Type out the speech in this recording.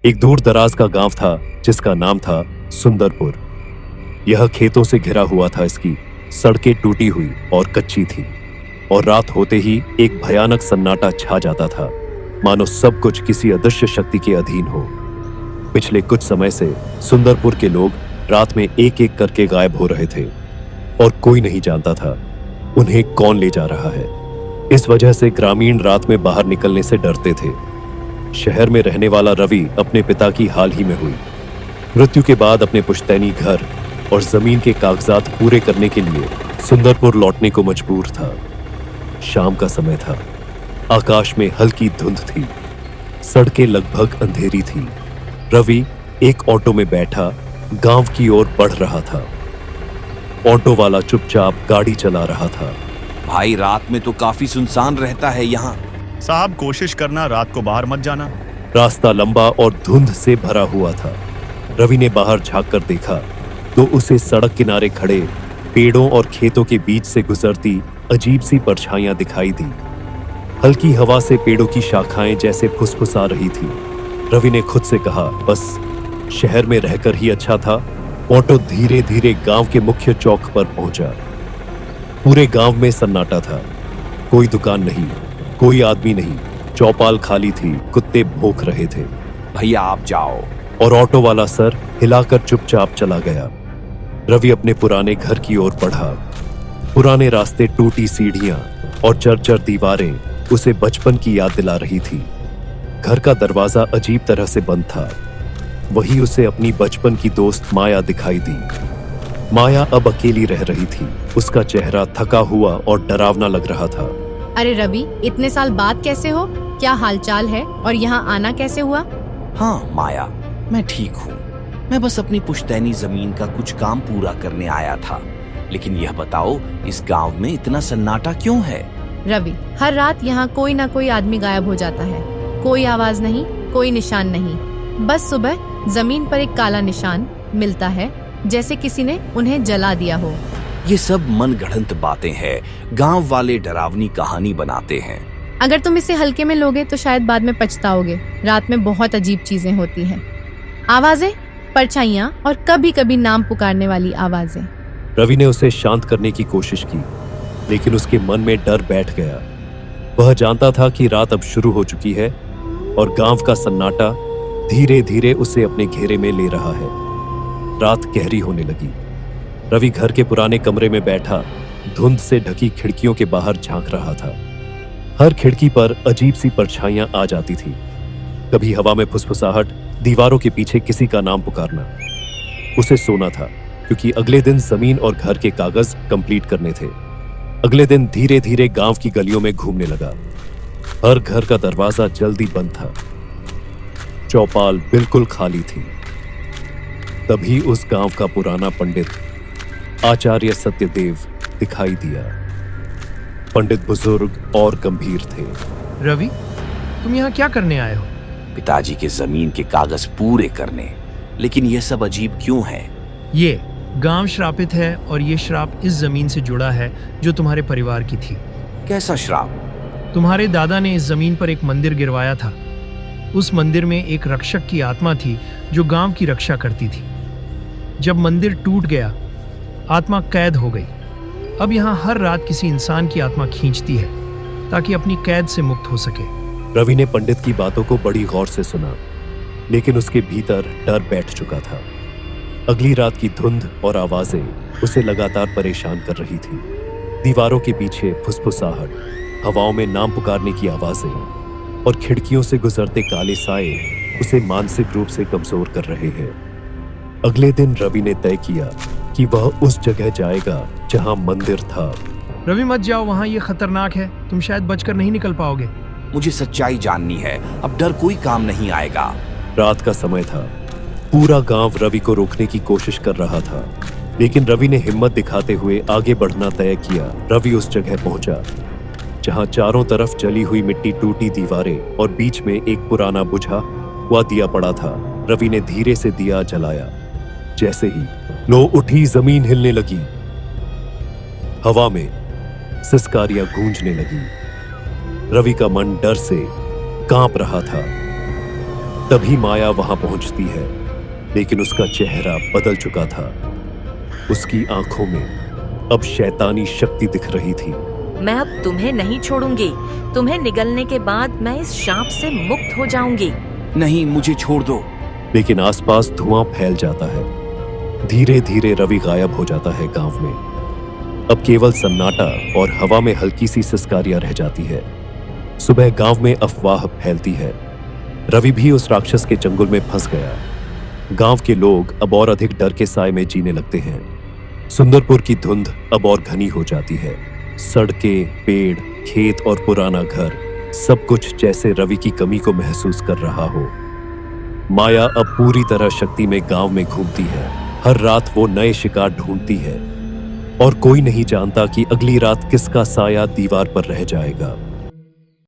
एक दूर दराज का गांव था जिसका नाम था सुंदरपुर। यह खेतों से घिरा हुआ था। इसकी सड़कें टूटी हुई और कच्ची थी और रात होते ही एक भयानक सन्नाटा छा जाता था, मानो सब कुछ किसी अदृश्य शक्ति के अधीन हो। पिछले कुछ समय से सुंदरपुर के लोग रात में एक एक करके गायब हो रहे थे और कोई नहीं जानता था उन्हें कौन ले जा रहा है। इस वजह से ग्रामीण रात में बाहर निकलने से डरते थे। शहर में रहने वाला रवि अपने पिता की हाल ही में हुई मृत्यु के बाद अपने पुश्तैनी घर और जमीन के कागजात पूरे करने के लिए सुंदरपुर लौटने को मजबूर था। शाम का समय था। आकाश में हल्की धुंध थी। सड़कें लगभग अंधेरी थी। रवि एक ऑटो में बैठा गांव की ओर बढ़ रहा था। ऑटो वाला चुपचाप गाड़ी चला रहा था। भाई, रात में तो काफी सुनसान रहता है यहाँ। साहब, कोशिश करना रात को बाहर मत जाना। रास्ता लंबा और धुंध से भरा हुआ था। रवि ने बाहर झांक कर देखा तो उसे सड़क किनारे खड़े पेड़ों और खेतों के बीच से गुजरती अजीब सी परछाइयां दिखाई दी। हल्की हवा से पेड़ों की शाखाएं जैसे फुसफुसा रही थी। रवि ने खुद से कहा, बस शहर में रहकर ही अच्छा था। ऑटो धीरे धीरे गांव के मुख्य चौक पर पहुंचा। पूरे गांव में सन्नाटा था। कोई दुकान नहीं, कोई आदमी नहीं। चौपाल खाली थी। कुत्ते भौंक रहे थे। भैया, आप जाओ। और ऑटो वाला सर हिलाकर चुपचाप चला गया। रवि अपने पुराने घर की ओर बढ़ा। पुराने रास्ते, टूटी सीढ़ियां और जर्जर दीवारें उसे बचपन की याद दिला रही थी। घर का दरवाजा अजीब तरह से बंद था। वही उसे अपनी बचपन की दोस्त माया दिखाई दी। माया अब अकेली रह रही थी। उसका चेहरा थका हुआ और डरावना लग रहा था। अरे रवि, इतने साल बाद कैसे हो? क्या हालचाल है और यहाँ आना कैसे हुआ? हाँ माया, मैं ठीक हूँ। मैं बस अपनी पुश्तैनी जमीन का कुछ काम पूरा करने आया था। लेकिन यह बताओ, इस गांव में इतना सन्नाटा क्यों है? रवि, हर रात यहाँ कोई ना कोई आदमी गायब हो जाता है। कोई आवाज नहीं, कोई निशान नहीं। बस सुबह जमीन पर एक काला निशान मिलता है, जैसे किसी ने उन्हें जला दिया हो। ये सब मनगढ़ंत बातें हैं। गांव वाले डरावनी कहानी बनाते हैं। अगर तुम इसे हल्के में लोगे तो शायद बाद में पछताओगे। रात में बहुत अजीब चीजें होती हैं। आवाजें, परछाइयां और कभी कभी नाम पुकारने वाली आवाजें। रवि ने उसे शांत करने की कोशिश की, लेकिन उसके मन में डर बैठ गया। वह जानता था कि रात अब शुरू हो चुकी है और गांव का सन्नाटा धीरे धीरे उसे अपने घेरे में ले रहा है। रात गहरी होने लगी। रवि घर के पुराने कमरे में बैठा धुंध से ढकी खिड़कियों के बाहर झांक रहा था। हर खिड़की पर अजीब सी परछाइयां आ जाती थी। कभी हवा में फुसफुसाहट, दीवारों के पीछे किसी का नाम पुकारना। उसे सोना था, क्योंकि अगले दिन जमीन और घर के कागज कंप्लीट करने थे। अगले दिन धीरे धीरे गांव की गलियों में घूमने लगा। हर घर का दरवाजा जल्दी बंद था। चौपाल बिल्कुल खाली थी। तभी उस गांव का पुराना पंडित आचार्य सत्यदेव दिखाई दिया। पंडित बुजुर्ग और गंभीर थे। रवि, तुम यहाँ क्या करने आए हो? पिताजी के जमीन के कागज पूरे करने। लेकिन यह सब अजीब क्यों है? ये गांव श्रापित है और ये श्राप इस जमीन से जुड़ा है जो तुम्हारे परिवार की थी। कैसा श्राप? तुम्हारे दादा ने इस जमीन पर एक मंदिर गिरवाया था। उस मंदिर में एक रक्षक की आत्मा थी जो गांव की रक्षा करती थी। जब मंदिर टूट गया, आत्मा कैद हो गई। अब यहाँ हर रात किसी इंसान की आत्मा खींचती है ताकि अपनी कैद से मुक्त हो सके। रवि ने पंडित की बातों को बड़ी गौर से सुना, लेकिन उसके भीतर डर बैठ चुका था। अगली रात की धुंध और आवाजें उसे लगातार परेशान कर रही थी। दीवारों के पीछे फुसफुसाहट, हवाओं में नाम पुकारने की आवाजें और खिड़कियों से गुजरते काले साए उसे मानसिक रूप से कमजोर कर रहे हैं। अगले दिन रवि ने तय किया कि वह उस जगह जाएगा जहां मंदिर था। रवि, मत जाओ वहाँ, ये खतरनाक है। तुम शायद बचकर नहीं निकल पाओगे। मुझे सच्चाई जाननी है। अब डर कोई काम नहीं आएगा। रात का समय था। पूरा गांव रवि को रोकने की कोशिश कर रहा था, लेकिन रवि ने हिम्मत दिखाते हुए आगे बढ़ना तय किया। रवि उस जगह पहुंचा जहां चारों तरफ जली हुई मिट्टी, टूटी दीवारें और बीच में एक पुराना बुझा हुआ दिया पड़ा था। रवि ने धीरे से दिया जलाया। जैसे ही लो उठी, जमीन हिलने लगी। हवा में सिसकारियां गूंजने लगी। रवि का मन डर से कांप रहा था। तभी माया वहां पहुंचती है, लेकिन उसका चेहरा बदल चुका था। उसकी आंखों में अब शैतानी शक्ति दिख रही थी। मैं अब तुम्हें नहीं छोड़ूंगी। तुम्हें निगलने के बाद मैं इस शाप से मुक्त हो जाऊंगी। नहीं, मुझे छोड़ दो। लेकिन आसपास धुआं फैल जाता है। धीरे धीरे रवि गायब हो जाता है गांव में। अब केवल सन्नाटा और हवा में हल्की सी सिसकारियां रह जाती है। सुबह गांव में अफवाह फैलती है, रवि भी उस राक्षस के चंगुल में फंस गया। गांव के लोग अब और अधिक डर के साए में जीने लगते हैं। सुंदरपुर की धुंध अब और घनी हो जाती है। सड़कें, पेड़, खेत और पुराना घर, सब कुछ जैसे रवि की कमी को महसूस कर रहा हो। माया अब पूरी तरह शक्ति में गांव में घूमती है। हर रात वो नए शिकार ढूंढती है और कोई नहीं जानता कि अगली रात किसका साया दीवार पर रह जाएगा।